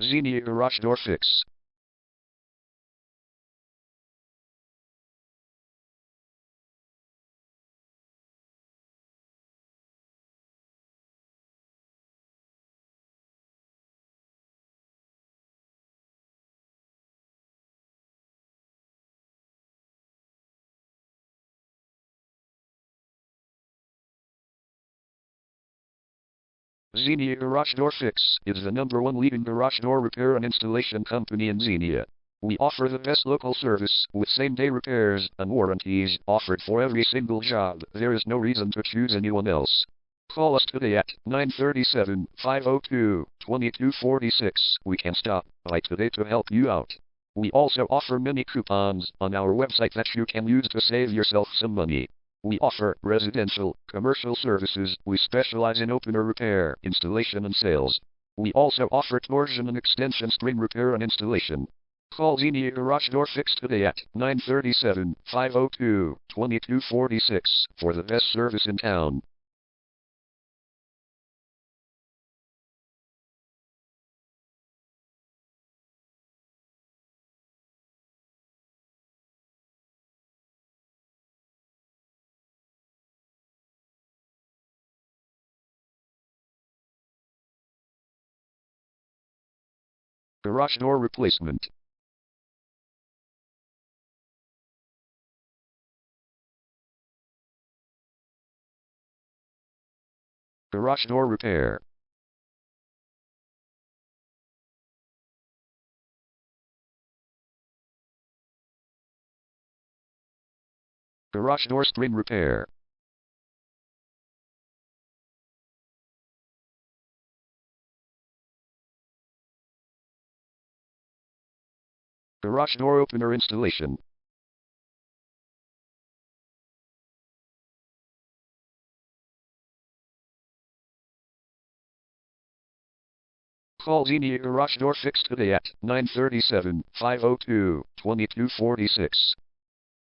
Xenia garage door fix. Xenia Garage Door Fix is the #1 leading garage door repair and installation company in Xenia. We offer the best local service with same-day repairs and warranties offered for every single job. There is no reason to choose anyone else. Call us today at 937-502-2246. We can stop by today to help you out. We also offer many coupons on our website that you can use to save yourself some money. We offer residential, commercial services. We specialize in opener repair, installation and sales. We also offer torsion and extension string repair and installation. Call Xenia Garage Door Fix today at 937-502-2246 for the best service in town. Garage door replacement. Garage door repair. Garage door string repair. Garage door opener installation. Call Xenia Garage Door Fix today at 937-502-2246.